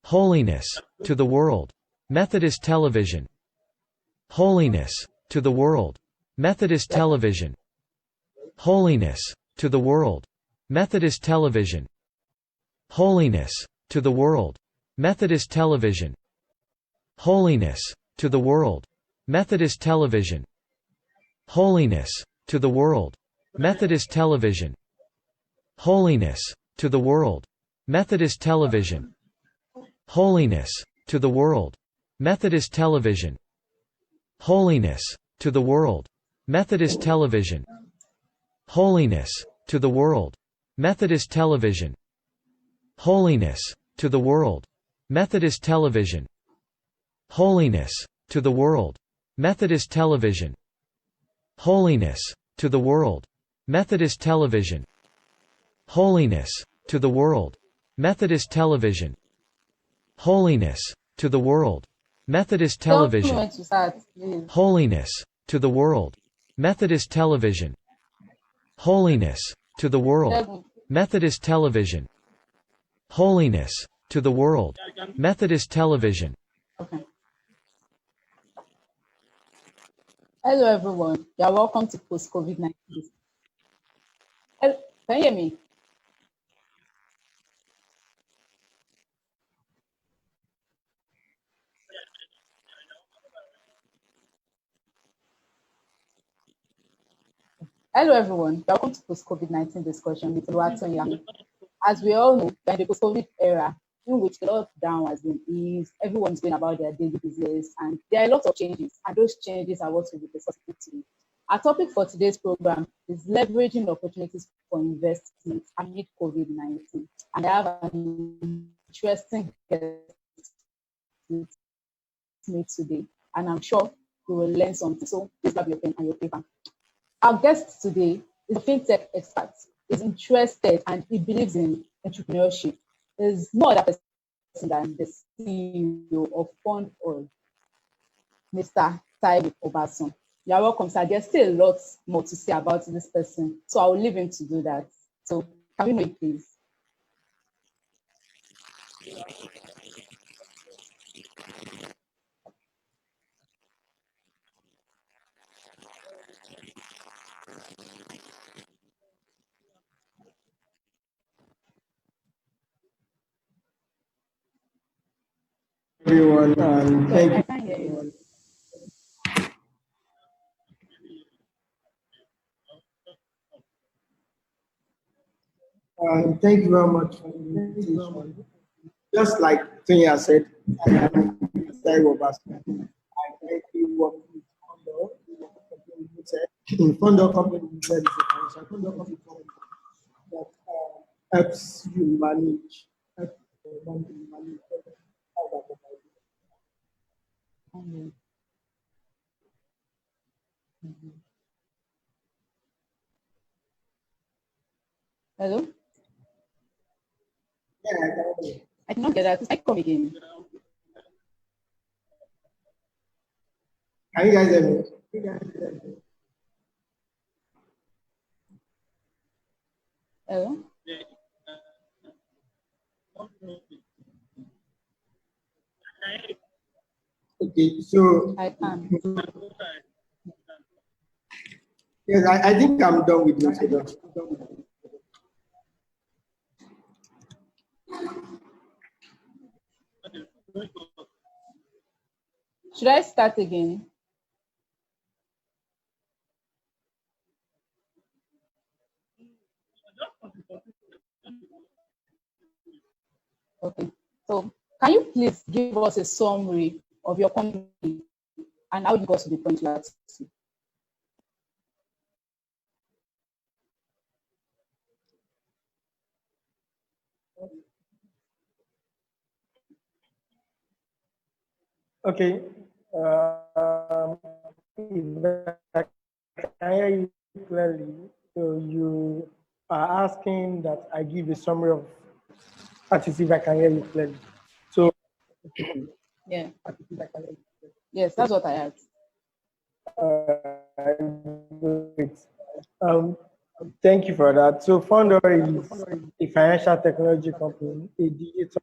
Holiness to the world. Methodist television. Holiness to the world. Methodist television. Holiness to the world. Methodist television. Holiness to the world. Methodist television. Holiness to the world. Methodist television. Holiness to the world. Methodist television. Holiness to the world. Methodist television. Holiness to the world. Methodist television. Holiness to the world. Methodist television. Holiness to the world. Methodist television. Holiness to the world. Methodist television. Holiness to the world. Methodist television. Holiness to the world. Methodist television. Holiness to the world. Methodist television. Holiness to the world. Methodist television. Holiness to the world. Methodist television. Holiness to the world. Methodist television. Holiness to the world. Methodist television. Okay. Hello everyone, you are welcome to post-COVID-19. Can you hear me? Hello everyone, welcome to post-COVID-19 discussion with Oluwatoyin Akande. As we all know, we're in the post-COVID era, in which the lockdown has been eased, everyone's going about their daily business, and there are a lot of changes, and those changes are what we'll be discussing today. Our topic for today's program is leveraging opportunities for investment amid COVID-19. And I have an interesting guest with me today, and I'm sure we will learn something. So please grab your pen and your paper. Our guest today is a fintech expert. He's interested and he believes in entrepreneurship. Is no other person than the CEO of Fund Oil, Mr. TAIWO OBASAN. You are welcome, sir. There's still a lot more to say about this person, so I will leave him to do that. So, can we know it, please? Everyone, thank you. I can't hear you. Thank you very much for the invitation. Just like Tonya said, I am TAIWO OBASAN. I currently work with Fondo Company Limited. Is a financial Fondo Company that helps you manage. Hello? Yeah, I cannot get that. I come again. can you guys hear me? Hello? Okay, so I can. yes, I think I'm done with the introduction. Should I start again? Okay. So, can you please give us a summary of your company and how you got to the point you are today? Okay. If I can hear you clearly. So you are asking that I give a summary of artists if I can hear you clearly. So Yeah. Yes, that's what I asked. great. Thank you for that. So Founder is a financial technology company, a digital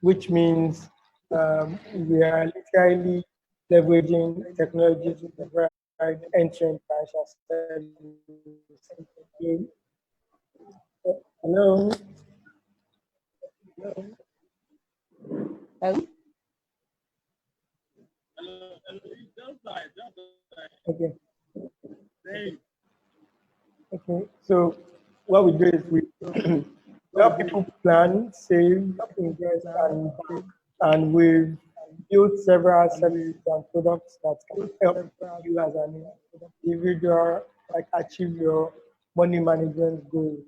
which means we are literally leveraging technology to provide end-to-end financial services. Hello. Hello? Okay. Okay. So what we do is we help people plan, save, invest, and bank. And we've built several services and products that can help you as an individual like achieve your money management goals.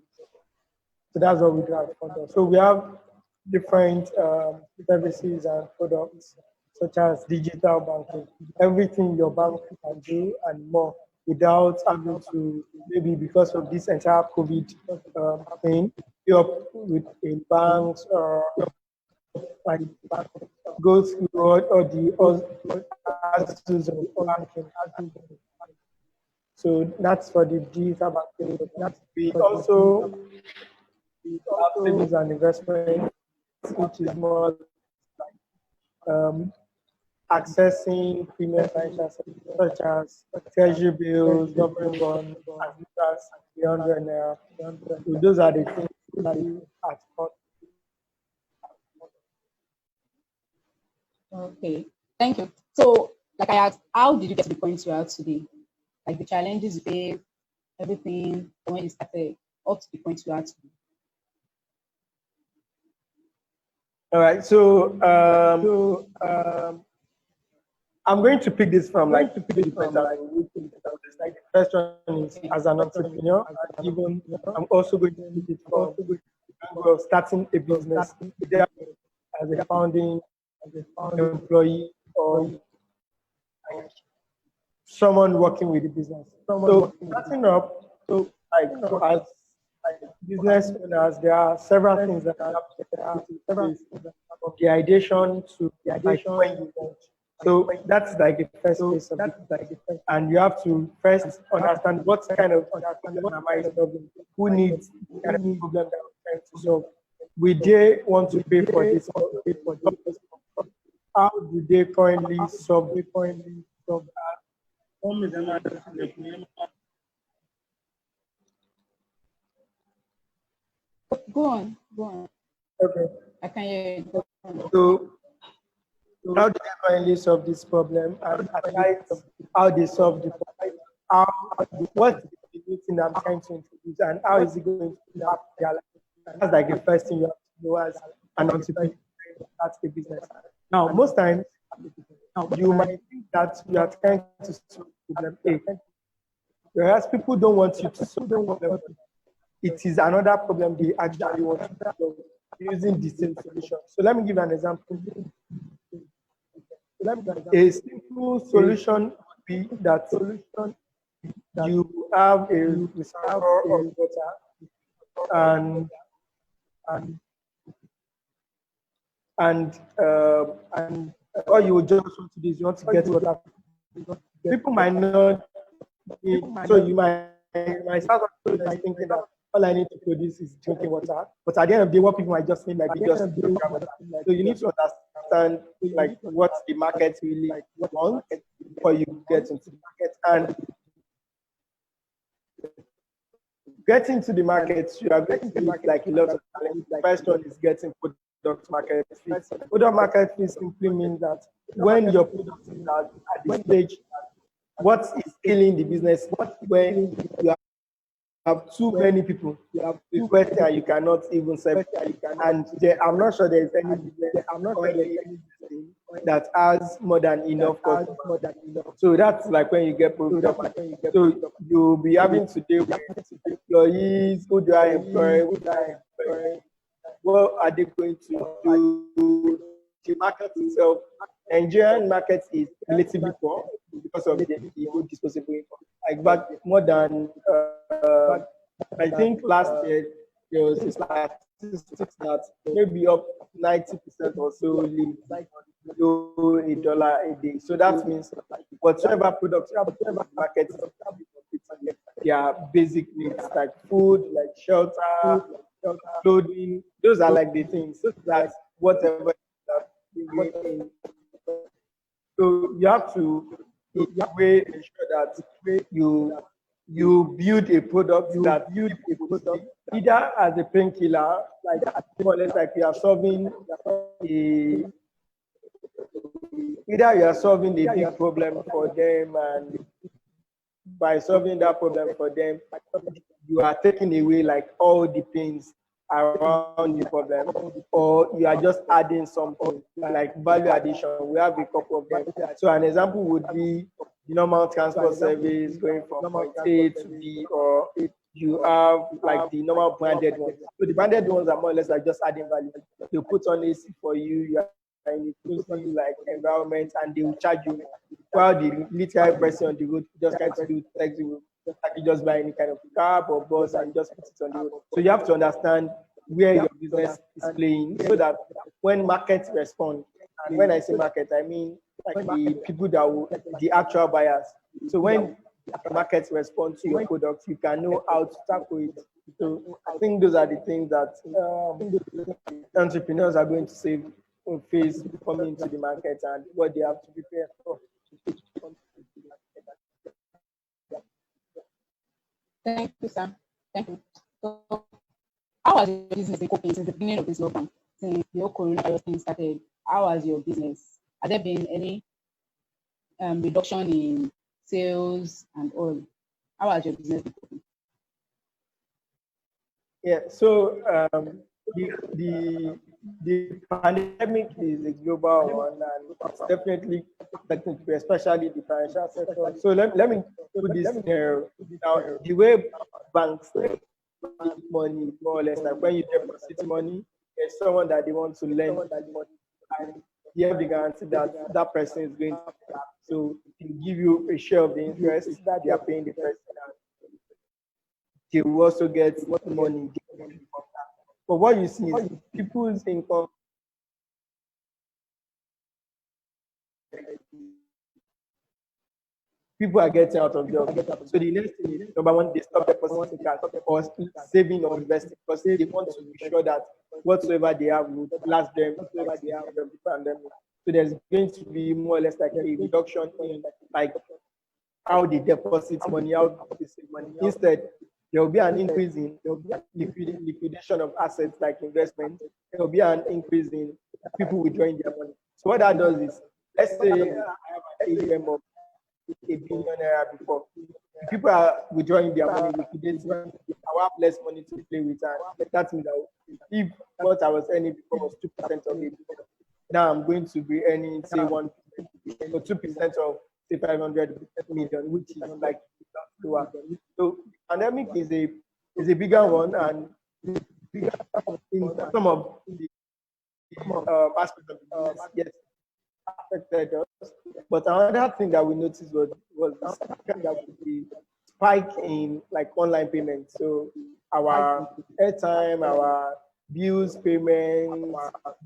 So that's what we do at Founder. So we have different services and products such as digital banking, everything your bank can do and more without having to, maybe because of this entire COVID thing, be up with a bank or like go through all the aspects of banking. So that's for the digital banking. We also have savings and investment, which is more accessing premium financial services such as treasury bills, government bonds, as little as 300 naira. So those are the things that we at Fund. Okay, thank you. So, like I asked, how did you get to the point you are today? Like the challenges you faced, everything when you started up to the point you are today. All right, so I'm going to pick this from like the point that I would think about this. Like the first one is as an entrepreneur, and even I'm also going to pick it from the angle of starting a business, either as a founding employee or like someone working with the business. So starting up, so as business owners, there are several things that have to be from the ideation to like when you launch. So that's like the first phase of it. And you have to first understand what kind of problem am I solving? Who needs the kind of problem that I'm trying to solve? Will they want to pay for this? How do they currently solve that? Go on, go on. Okay. I can hear you. So how do they finally solve this problem? And aside how they solve the problem, how what is the new thing I'm trying to introduce, and how is it going to impact their life? That's like the first thing you have to know as an entrepreneur to start a business. Now, most times you might think that you are trying to solve problem A, whereas people don't want you to solve problem. It is another problem they actually want to solve using the same solution. So let me give an example. A simple solution would be that you have a reservoir of water and all you just want to do is you want to get water. People might not, so you might start by thinking that all I need to produce is drinking water. But at the end of the day, what people might just need might be just drinking water. So you need to understand like what the market really wants before you get into the market. And getting to the market, you are going to meet like a lot of challenges. The first one is getting product market fit. Product market fit simply means that when your product is at the stage, what is killing the business when you have too many people, you have requesting and you cannot even serve. And I'm not sure there is any business, that has more than enough customers. So that's like when you get product market. So you'll be having to deal with employees, who do I employ, what are they going to do? The market itself, Nigerian market is relatively poor because of the good disposable income. Like back more than I think last year there was a statistics that maybe up 90% or so live below $1 a day. So that means whatever products, whatever market their basic needs like food, like shelter, clothing, those are like the things that whatever that you in. So you have to in a way ensure that you build a product that build a product either as a painkiller, like more or less like you are solving a either you are solving a big problem for them, and by solving that problem for them, you are taking away like all the pains around the problem, or you are just adding something like value addition. We have a couple of them. So an example would be the normal transport service going from point A to B, or you have like the normal branded ones. So the branded ones are more or less like just adding value. They put on AC for you, you are in a closely like environment, and they will charge you, while the literal person on the road just trying to do taxi will just buy any kind of cab or bus and just put it on the road. So you have to understand where your business is playing, so that when markets respond, and when I say market, I mean like the people that will, the actual buyers. So when markets respond to your product, you can know how to tackle it. So I think those are the things that entrepreneurs are going to face coming into the market, and what they have to prepare for. Thank you, sir. Thank you. So, how has your business been coping since the beginning of this lockdown? Since the whole coronavirus thing started, how has your business? Has there been any reduction in sales and all? How has your business been coping? Yeah, so the pandemic is a global one, and it's definitely affecting people, especially the financial sector. So let me put this here. Now, the way banks make money, more or less, like when you deposit money, there's someone that they want to lend that money, and you have the guarantee that that person is going to pay back. So they give you a share of the interest that they are paying the person, and they will also get money from that. But what you see is people's income people are getting out of job. So the next thing is, number one, they stop depositing cash or saving or investing, because they want to be sure that whatsoever they have will last them whatsoever they have of the pandemic. So there's going to be more or less like a reduction in like how they deposit money, how they save money. Instead, there will be an increase in liquidation of assets like investment. There will be an increase in people withdrawing their money. So what that does is, let's say I have an AUM of $1 billion before. If people are withdrawing their money, liquidating, I will have less money to play with, and that means that if what I was earning before was 2% of it, now I'm going to be earning say 1% or 2% of say 500 million, which is like lower. So pandemic is a bigger one, and bigger in some of the aspects of the business, yes, affected us. But another thing that we noticed was the spike in like online payments. So our airtime, our bills payments,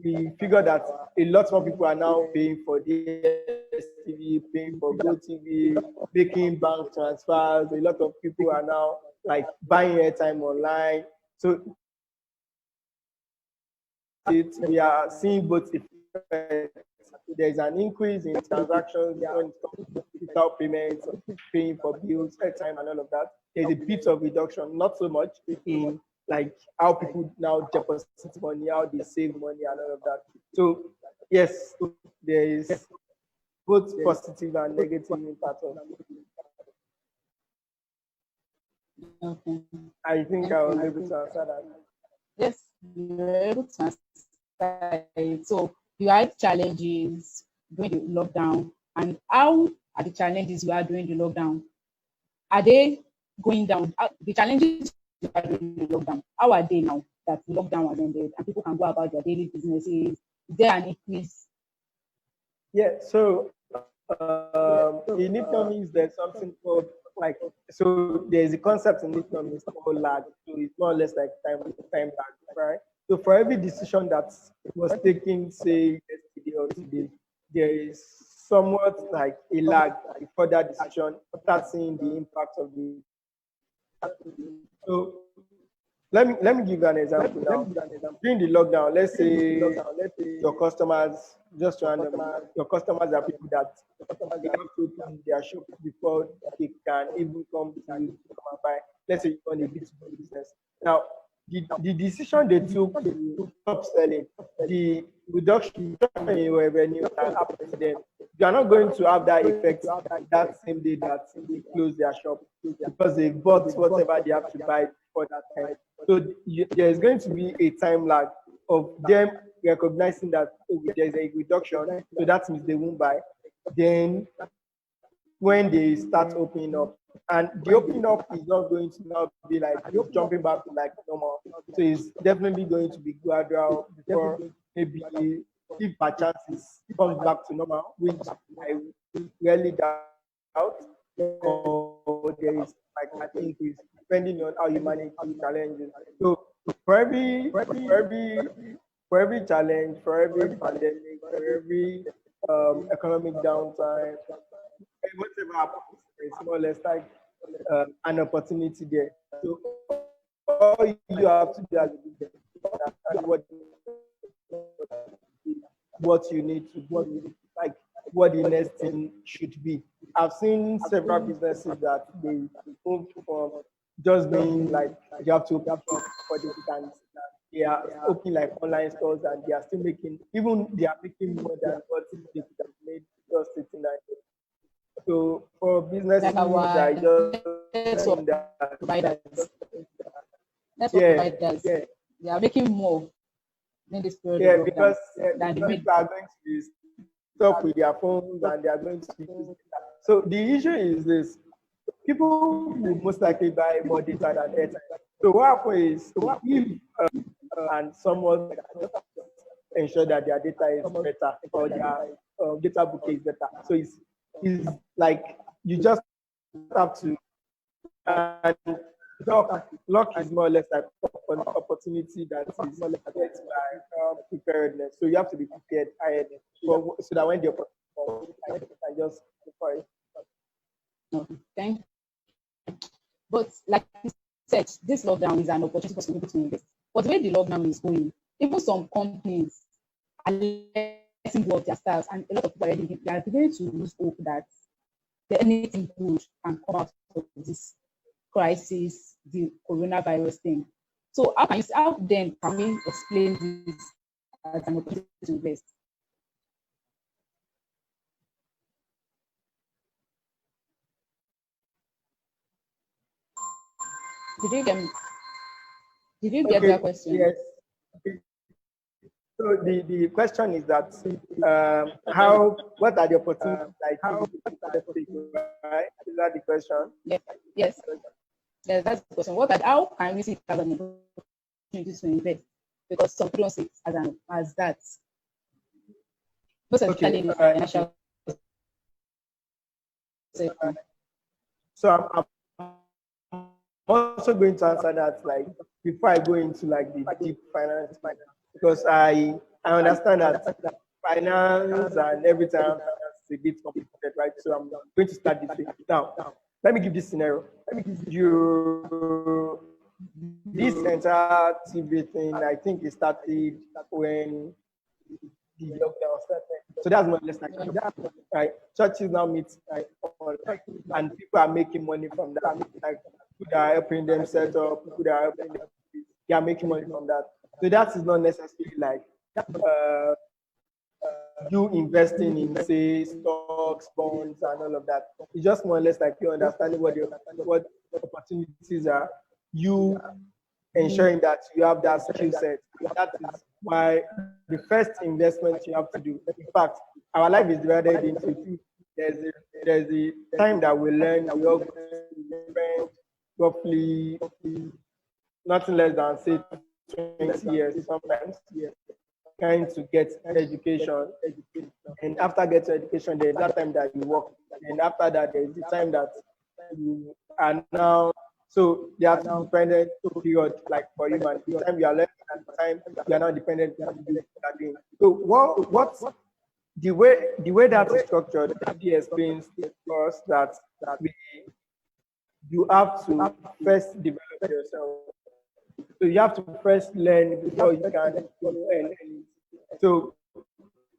we figured that a lot more people are now paying for DSTV, paying for GoTV, making bank transfers. A lot of people are now like buying airtime online. So we are seeing both effects. There's an increase in transactions when it comes to digital payments, paying for bills, airtime, and all of that. There's a bit of reduction, not so much in like how people now deposit money, how they save money, and all of that. So yes, there is both positive and negative impact on that. Okay. I think I was able to answer that. Yes, you were able to answer it. So you had challenges during the lockdown, and how are the challenges you had during the lockdown? Are they going down? The challenges you had during the lockdown, how are they now that the lockdown has ended and people can go about their daily businesses? Is there an increase? Yeah, so in economics, there's something called like, so there's a concept in economics called lag. So it's more or less like time lag, right? So for every decision that was taken, say yesterday or today, there is somewhat like a lag before that decision start seeing the impact of the. So let me give you an example now. During the lockdown, let's say your customers, just random, your customers are people that they have to open their shop before they can even come to you to come and buy. Let's say you run a B2B business. Now, the decision they took to stop selling, the reduction in revenue can happen to them. You are not going to have that effect that same day that they close their shop because they bought whatever they have to buy for that time. So there is going to be a time lag of them recognizing that there is a reduction, so that means they won't buy. Then when they start opening up, and the opening up is not going to now be like jumping back to like normal. So it's definitely going to be gradual before maybe if by chance it comes back to normal, which I rarely doubt, or there is like an increase depending on how you manage the challenges. So for every challenge, for every pandemic, for every economic downtime, whatever happens, it's more or less like an opportunity there. So all you have to do as a business is understand what you need to do, like what the next thing should be. I've seen several businesses that they moved from just being like you have to open up for the and they are opening like online stores and they are still making, even they are making more than what they could have made just sitting there. So for businesses, I just think that providers. That's what providers. They are making more in this period. Yeah, because people are going to be stuck with their phones and they are going to be. So the issue is this: people will most likely buy more data than airtime. So what happens is if and someone ensure that their data is better or their data bouquet is better. So it's like you just have to, and luck is more or less like an opportunity that is more or less by preparedness. So you have to be prepared ahead so that when the opportunity comes, you can just prepare it. Okay, thank you. But like you said, this lockdown is an opportunity for some people to invest. But the way the lockdown is going, even some companies are letting go of their staffs, and a lot of people already they are beginning to lose hope that anything good can come out of this crisis, the coronavirus thing. So how then can we explain this as an opportunity to invest? Did you get me? Did you get that question? Yes. So the question is that what are the opportunities right? Is that the question? Yes. Yes, that's the question. How can we see it as an opportunity to invest? Because some people don't see it as that. Most especially in the financial sector. So I'm also going to answer that like before I go into like the deep finance, because I understand that finance and everything is a bit complicated, right? So I'm going to start this way. Now, let me give this scenario. Let me give you this entire TV thing. I think it started when the lockdown started. So that's more or less like that, right? Churches now meet and people are making money from that. Like people that are helping them set up, people that are helping them, they are making money from that. So that is not necessarily like you investing in say stocks, bonds, and all of that. It's just more or less like you understanding what opportunities are. You ensuring that you have that skill set. That is why the first investment you have to do. In fact, our life is divided into two. There's the time that we learn. We all spend roughly nothing less than say 20 years sometimes trying to get education. And after getting education, there's that time that you work. And after that, there's the time that you are now. So there are two dependent period like for human. The time you are learning and the time you are not dependent on doing. So what the way that is structured, he explains for us that you have to first develop yourself. So you have to first learn before you can earn. So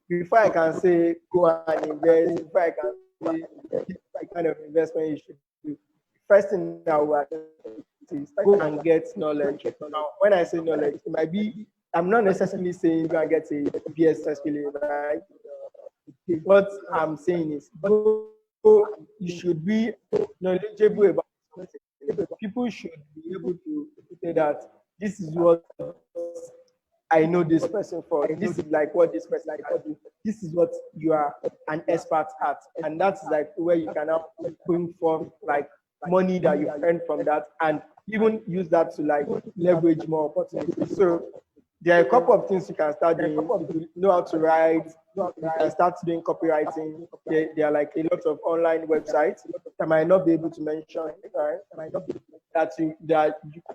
before I can say go and invest, before I can say this is the kind of investment you should do, first thing I will is go and get knowledge. Now, when I say knowledge, it might be, I'm not necessarily saying go and get a BSS feeling, right? What I'm saying is you should be knowledgeable about something. People should be able to say that this is what I know this person for. This is like what this person can do. This is what you are an expert at. And that's like where you can now bring forth like money that you earn from that and even use that to like leverage more opportunities. So there are a couple of things you can start doing. If you know how to write, you can start doing copywriting. There are like a lot of online websites that I might not be able to mention, right?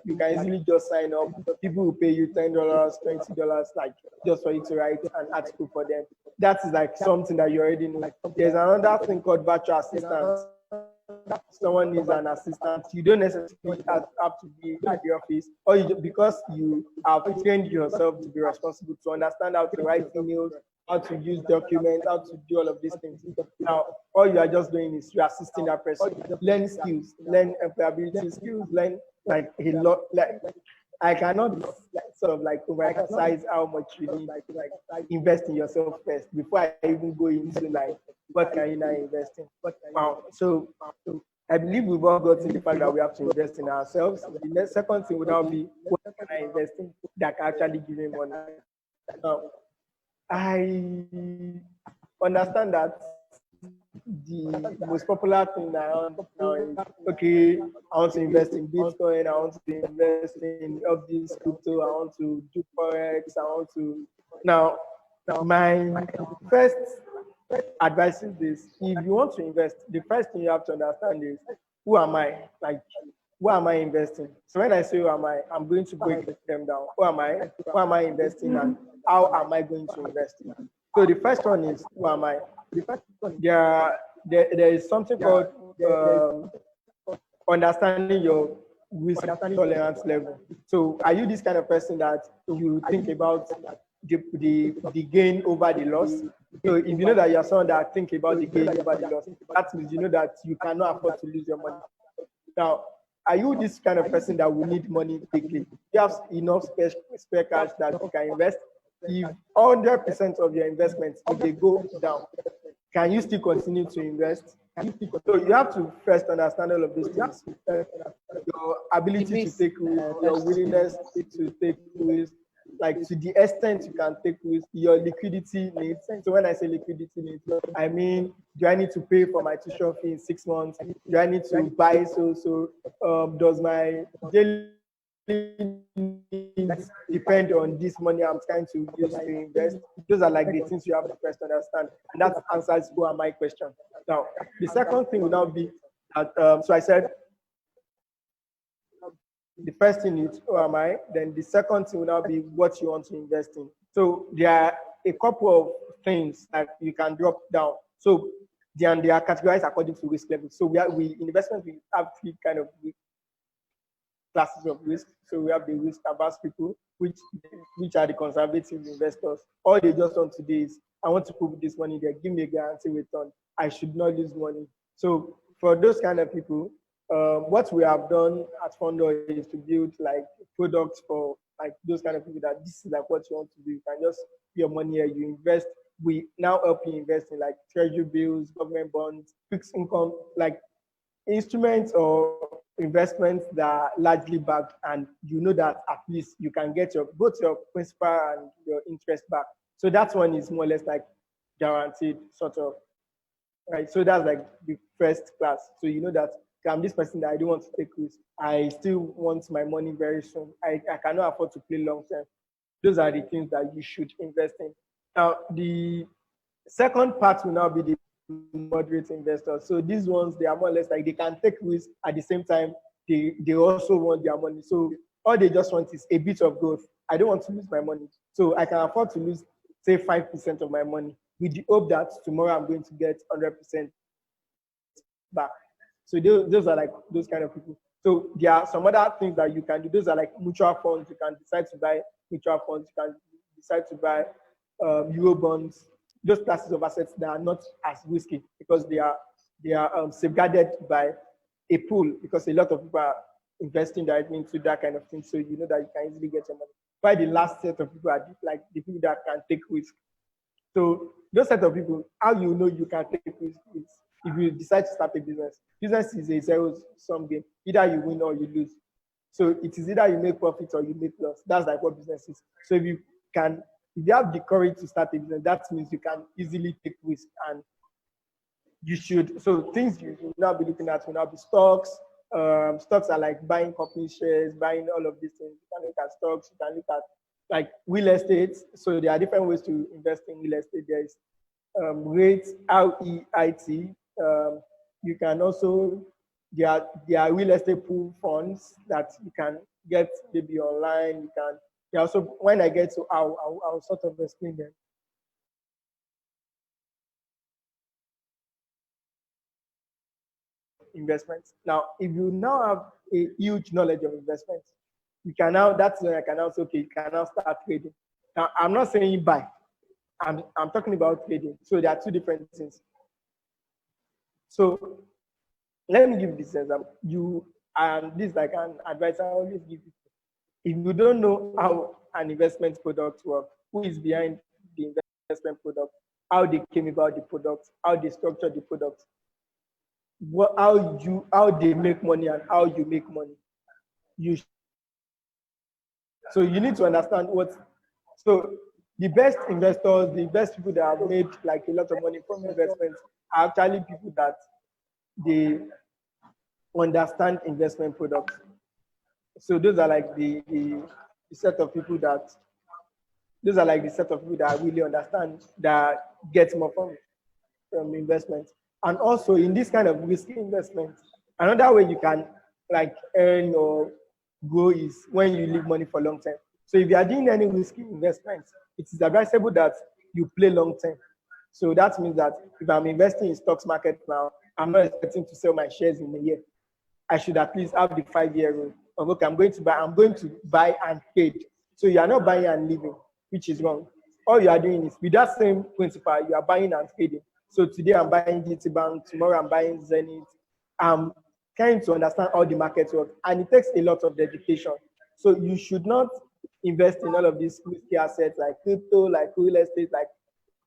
You can easily just sign up. People will pay you $10, $20, like just for you to write an article for them. That is like something that you already know. There's another thing called virtual assistant. Someone needs an assistant, you don't necessarily have to be at the office, or because you have trained yourself to be responsible to understand how to write emails, how to use documents, how to do all of these things. Now, all you are just doing is you're assisting that person. Learn skills, learn employability skills, learn like a lot. Like I cannot sort of like overemphasize how much you need to like invest in yourself first before I even go into like what can you now invest in. Wow. So I believe we've all got to the fact that we have to invest in ourselves. The next second thing would now be what can I invest in that can actually give me money. Now, I understand that the most popular thing around now is okay, I want to invest in Bitcoin, I want to invest in of this crypto, I want to do Forex, I want to now my first advice is this: if you want to invest, the first thing you have to understand is who am I? Like, who am I investing? So when I say who am I, I'm going to break them down. Who am I? Who am I investing and how am I going to invest in? So the first one is who am I? There is something called understanding your risk tolerance level. So are you this kind of person that you think about the gain over the loss? So if you know that you're someone that think about the gain over the loss, that means you know that you cannot afford to lose your money. Now, are you this kind of person that will need money quickly? You have enough spare cash that you can invest. If 100% of your investments, if they go down, can you still continue to invest? So you have to first understand all of these things. Your ability to take risk, your willingness to take risk, like to the extent you can take risk, your liquidity needs. So when I say liquidity needs, I mean, do I need to pay for my tuition fee in 6 months? Do I need to buy does my daily needs depend on this money I'm trying to use to invest? Those are like the things you have to first understand. And that answers who am I question. Now, the second thing will now be that, so I said, the first thing is who am I? Then the second thing will now be what you want to invest in. So there are a couple of things that you can drop down. So they are categorized according to risk level. So we investment, we have three kind of classes of risk. So we have the risk averse people, which are the conservative investors. All they just want today is, I want to put this money there, give me a guarantee return. I should not lose money. So for those kind of people, what we have done at Fondo is to build like products for like those kind of people that this is like what you want to do. You can just put your money here, you invest. We now help you invest in like treasury bills, government bonds, fixed income, like instruments or investments that are largely backed, and you know that at least you can get both your principal and your interest back. So that one is more or less like guaranteed sort of, right? So that's like the first class. So you know that I'm this person that I don't want to take risks. I still want my money very soon. I cannot afford to play long term. Those are the things that you should invest in. Now, the second part will now be the moderate investors. So these ones, they are more or less like they can take risks at the same time. They also want their money. So all they just want is a bit of growth. I don't want to lose my money. So I can afford to lose, say, 5% of my money with the hope that tomorrow I'm going to get 100% back. So those are like those kind of people. So there are some other things that you can do. Those are like mutual funds. You can decide to buy mutual funds. You can decide to buy euro bonds. Those classes of assets that are not as risky because they are safeguarded by a pool, because a lot of people are investing directly into that kind of thing. So you know that you can easily get your money. Why the last set of people are like the people that can take risk. So those set of people, how you know you can take risk is if you decide to start a business. Business is a zero-sum game. Either you win or you lose. So it is either you make profit or you make loss. That's like what business is. So if you have the courage to start a business, that means you can easily take risk, and you should. So things you will now be looking at will now be stocks. Stocks are like buying company shares, buying all of these things. You can look at stocks. You can look at like real estate. So there are different ways to invest in real estate. There is REIT, REIT. You can also, there are real estate pool funds that you can get maybe online. You can. There also, when I get to I'll sort of explain them. Investments. Now, if you now have a huge knowledge of investments, you can now, that's when I can also, okay, you can now start trading. Now, I'm not saying buy. I'm talking about trading. So there are two different things. So let me give this example. This is like an advice I always give you. If you don't know how an investment product works, who is behind the investment product, how they came about the product, how they structure the product, how they make money and how you make money. So you need to understand so the best investors, the best people that have made like a lot of money from investments are actually people that they understand investment products. So those are like the set of people that really understand, that get more from investments. And also in this kind of risky investment, another way you can like earn or grow is when you leave money for long term. So if you are doing any risky investments, it is advisable that you play long term. So that means that if I'm investing in stocks market now, I'm not expecting to sell my shares in a year. I should at least have the 5-year rule of, okay, I'm going to buy and trade. So you are not buying and leaving, which is wrong. All you are doing is with that same principle, you are buying and trading. So today I'm buying GT Bank, tomorrow I'm buying Zenith. I'm trying to understand how the market works, and it takes a lot of dedication. So you should not invest in all of these risky assets like crypto, like real estate, like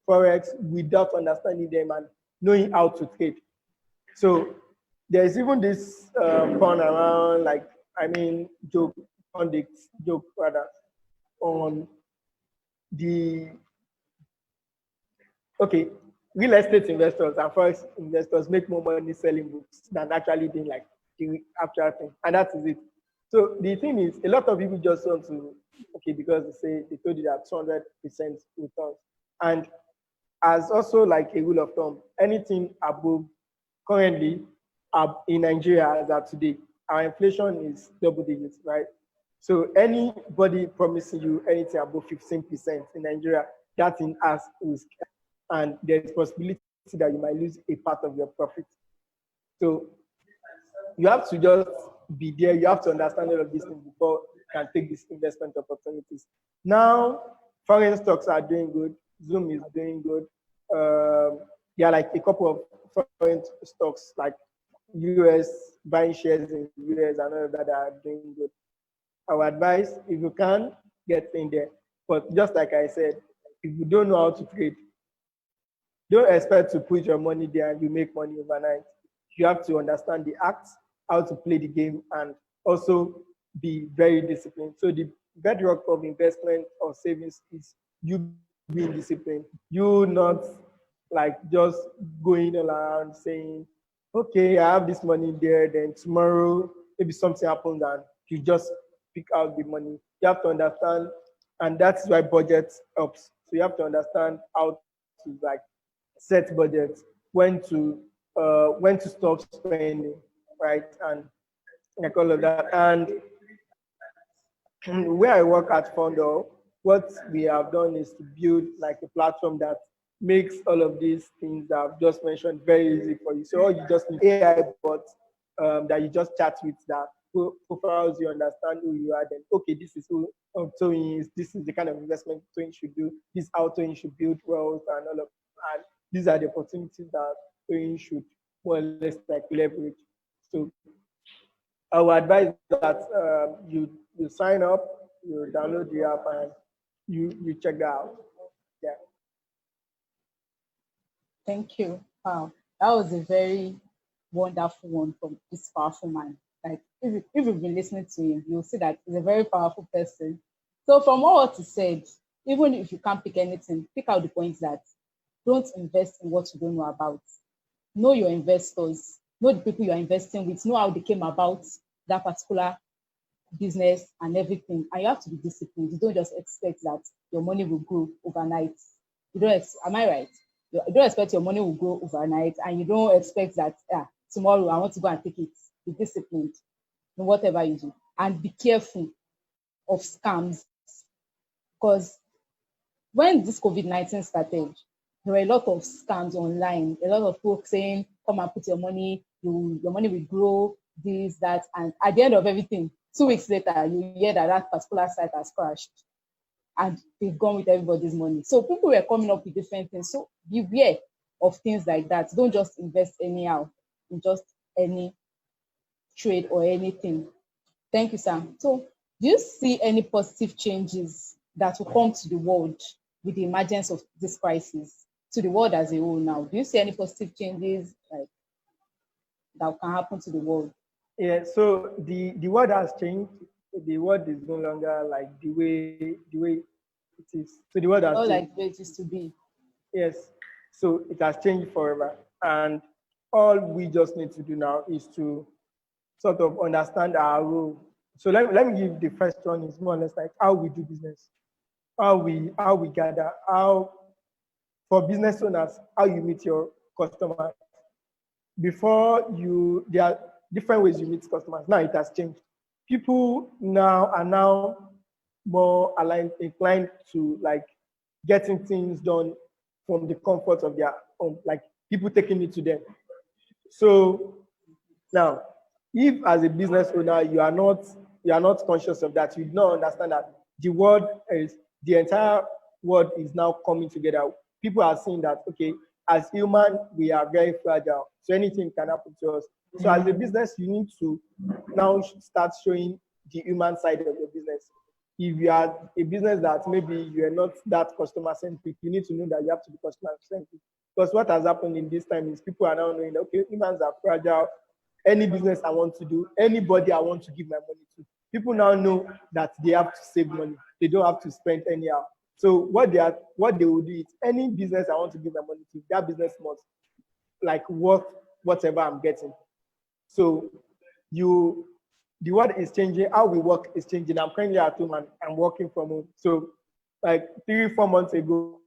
Forex without understanding them and knowing how to trade. So there's even this fun around, joke rather, on the, okay, real estate investors and forex investors make more money selling books than actually doing like the actual thing, and that is it. So the thing is, a lot of people just want to, okay, because they told you that 200% returns, and as also like a rule of thumb, anything above, currently in Nigeria as of today, our inflation is double digits, right? So anybody promising you anything above 15% in Nigeria, that thing has risk, and there is possibility that you might lose a part of your profit. So you have to just be there. You have to understand all of these things before you can take these investment opportunities. Now, foreign stocks are doing good. Zoom is doing good. There are like a couple of foreign stocks like US, buying shares in US and all of that are doing good. Our advice, if you can, get in there. But just like I said, if you don't know how to trade, don't expect to put your money there and you make money overnight. You have to understand the act, how to play the game, and also be very disciplined. So the bedrock of investment or savings is you being disciplined. You not like just going around saying, okay, I have this money there, then tomorrow maybe something happens and you just pick out the money. You have to understand, and that's why budget helps. So you have to understand how to like set budgets, when to stop spending, right? And like all of that. And where I work at Fondo, what we have done is to build like a platform that makes all of these things that I've just mentioned very easy for you. So all you just need AI bots that you just chat with, that profiles, you understand who you are, then okay, this is who Toyin is, this is the kind of investment Toyin should do, this is how Toyin should build wealth and all of, and these are the opportunities that Toyin should more or less like leverage. So I would advise that you sign up, you download the app, and you check that out. Yeah. Thank you. Wow, that was a very wonderful one from this powerful man. Like, if you've been listening to him, you'll see that he's a very powerful person. So, from all what he said, even if you can't pick anything, pick out the points that don't invest in what you don't know about. Know your investors, know the people you are investing with, know how they came about that particular business and everything. And you have to be disciplined. You don't just expect that your money will grow overnight. You don't, am I right? You don't expect your money will grow overnight, and you don't expect that tomorrow I want to go and take it. Be disciplined in whatever you do, and be careful of scams, because when this COVID-19 started, there were a lot of scams online. A lot of folks saying, "Come and put your money. Your money will grow." This, that, and at the end of everything, 2 weeks later, you hear that that particular site has crashed, and they've gone with everybody's money. So people were coming up with different things. So beware of things like that. Don't just invest anyhow in just any trade or anything. Thank you, Sam. So do you see any positive changes that will come to the world with the emergence of this crisis, to the world as a whole now? Do you see any positive changes like that can happen to the world? Yeah, so the world has changed. The world is no longer like the way it is. So the world has Not changed. like the way it used to be. Yes. So it has changed forever. And all we just need to do now is to sort of understand our role. So let me give the first one is more or less like how we do business, how we gather, how for business owners, how you meet your customers. Before you, there are different ways you meet customers. Now it has changed. People now are now more inclined to like getting things done from the comfort of their home, like people taking it to them. So now, if as a business owner you are not conscious of that, you do not understand that the entire world is now coming together. People are seeing that okay, as human we are very fragile, so anything can happen to us. So as a business, you need to now start showing the human side of your business. If you are a business that maybe you are not that customer centric, you need to know that you have to be customer centric. Because what has happened in this time is people are now knowing that, okay, humans are fragile. Any business I want to do, anybody I want to give my money to, people now know that they have to save money. They don't have to spend anyhow. So what they will do is any business I want to give my money to, that business must like worth whatever I'm getting. So the world is changing, how we work is changing. I'm currently at home and I'm working from home. So like 3-4 months ago,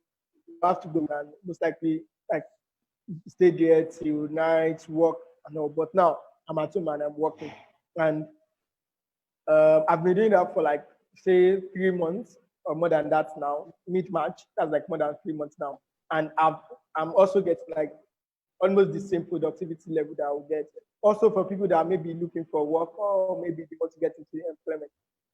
I have to go and most likely like stay there till night, work and all. But now I'm at home and I'm working. And I've been doing that for like say 3 months or more than that now. Mid-March, that's like more than 3 months now. And I'm also getting like almost the same productivity level that I will get. Also for people that may be looking for work or maybe they want to get into employment.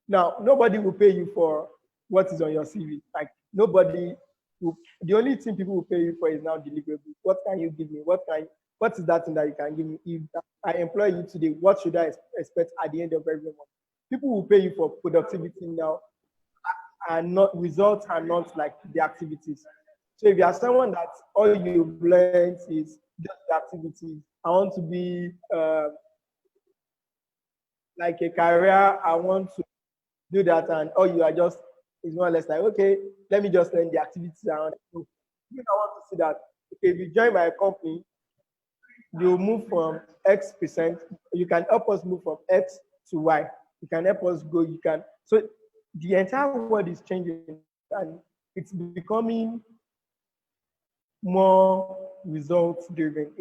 Now, nobody will pay you for what is on your CV. Like nobody will, the only thing people will pay you for is now deliverables. What can you give me? What is that thing that you can give me? If I employ you today, what should I expect at the end of every month? People will pay you for productivity now and not results and not like the activities. So if you are someone that all you've learned is just the activities, I want to be like a career, I want to do that, and all you are just is more or less like, okay, let me just learn the activities around it. So if I want to see that, okay, if you join my company, you move from X percent, you can help us move from X to Y. You can help us go, you can. So the entire world is changing and it's becoming more results driven.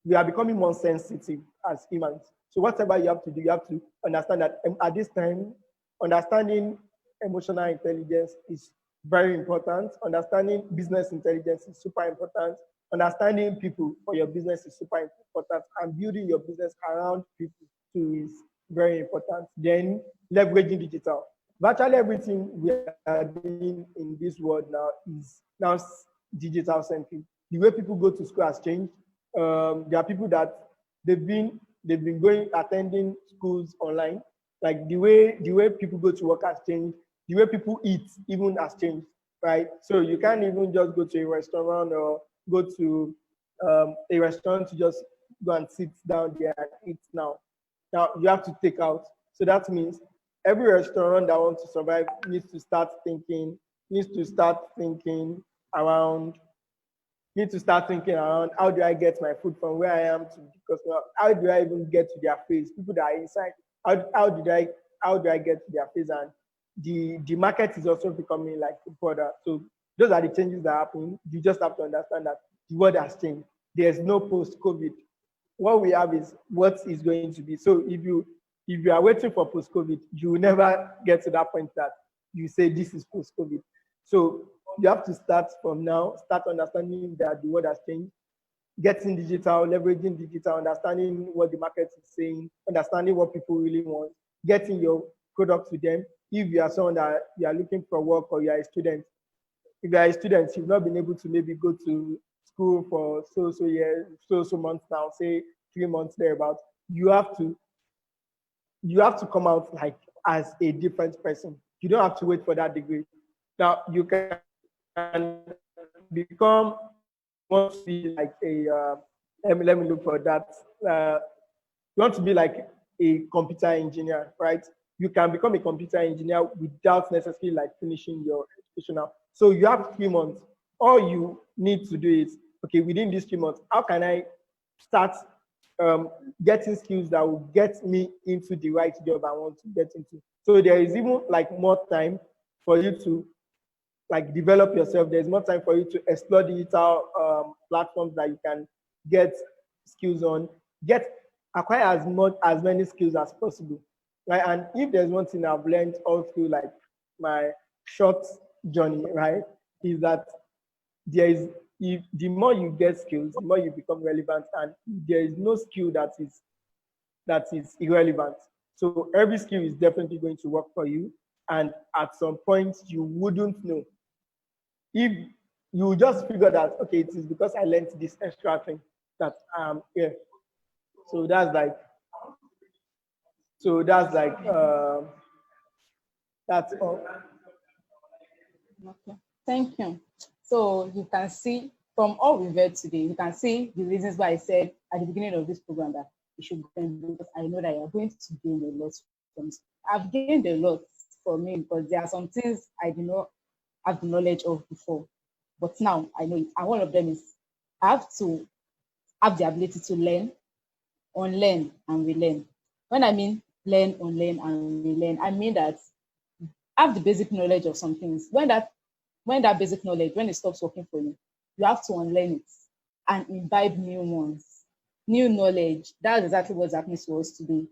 We are becoming more sensitive as humans. So whatever you have to do, you have to understand that at this time, understanding emotional intelligence is very important. Understanding business intelligence is super important. Understanding people for your business is super important. And building your business around people too is very important. Then leveraging digital. Virtually everything we are doing in this world now is now digital centric. The way people go to school has changed. There are people that they've been attending schools online. Like the way people go to work has changed. The way people eat even has changed, right? So you can't even just go to a restaurant or go to a restaurant to just go and sit down there and eat now. Now you have to take out. So that means every restaurant that wants to survive needs to start thinking around how do I get my food from where I am to the customer? How do I even get to their face? People that are inside, how do I get to their face? And the market is also becoming like broader. So those are the changes that happen. You just have to understand that the world has changed. There's no post-COVID. What we have is what is going to be. So if you are waiting for post-COVID, you will never get to that point that you say this is post-COVID. So you have to start from now, start understanding that the world has changed, getting digital, leveraging digital, understanding what the market is saying, understanding what people really want, getting your product to them. If you are someone that you are looking for work or you are a student, if you are a student, you've not been able to maybe go to school for so years, so months now, say 3 months thereabout, you have to come out like as a different person. You don't have to wait for that degree. Now you can become, want to be like a let me look for that. You want to be like a computer engineer, right? You can become a computer engineer without necessarily like finishing your education now. So you have 3 months. All you need to do is, okay, within these 3 months, how can I start getting skills that will get me into the right job I want to get into? So there is even like more time for you to like develop yourself. There's more time for you to explore digital platforms that you can get skills on, acquire as many skills as possible, right? And if there's one thing I've learned all through like my short journey, right, is that the more you get skills, the more you become relevant, and there is no skill that is irrelevant. So every skill is definitely going to work for you, and at some point you wouldn't know. If you just figure that, okay, it is because I learned this extra thing that yeah. So that's all. Okay. Thank you. So you can see from all we've read today, you can see the reasons why I said at the beginning of this program that you should gain, because I know that you're going to gain a lot from it. I've gained a lot from me because there are some things I did not have the knowledge of before, but now I know it. And one of them is I have to have the ability to learn, unlearn, and relearn. When I mean learn, unlearn, and relearn, I mean that have the basic knowledge of some things. When that basic knowledge, when it stops working for you, you have to unlearn it and imbibe new ones, new knowledge. That's exactly what's happening to us today.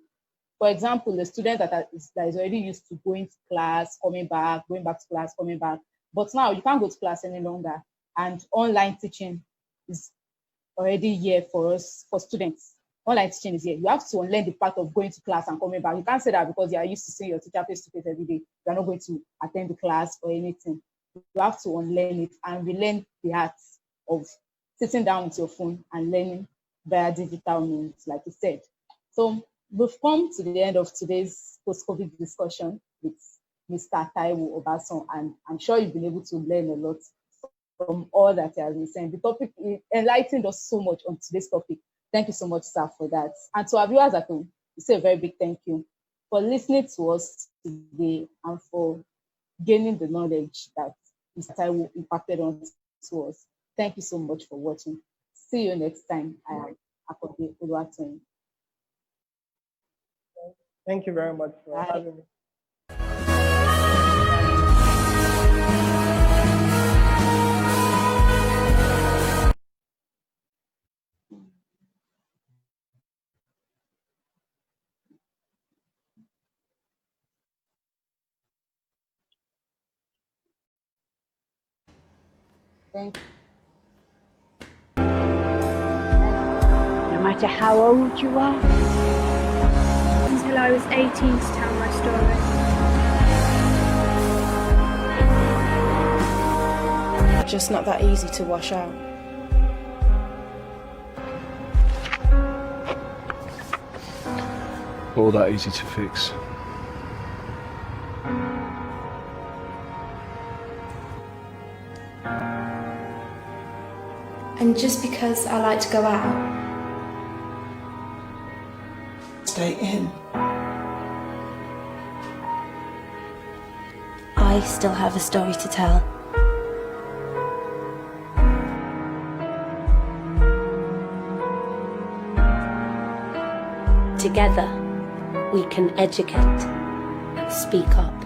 For example, the student that is already used to going to class, coming back to class, coming back. But now you can't go to class any longer. And online teaching is already here for us, for students. Online teaching is here. You have to unlearn the part of going to class and coming back. You can't say that because you are used to seeing your teacher face to face every day. You are not going to attend the class or anything. You have to unlearn it and relearn the art of sitting down with your phone and learning via digital means, like you said. So we've come to the end of today's post-COVID discussion with Mr. TAIWO OBASAN, and I'm sure you've been able to learn a lot from all that he has been saying. The topic enlightened us so much on today's topic. Thank you so much, sir, for that. And to our viewers at home, we say a very big thank you for listening to us today and for gaining the knowledge that Mr. TAIWO impacted on to us. Thank you so much for watching. See you next time. I am Akande Oluwatoyin. Thank you very much for having me. Thank you. No matter how old you are, until I was 18 to tell my story. Just not that easy to wash out. All that easy to fix. And just because I like to go out, Stay in. I still have a story to tell. Together, we can educate, speak up,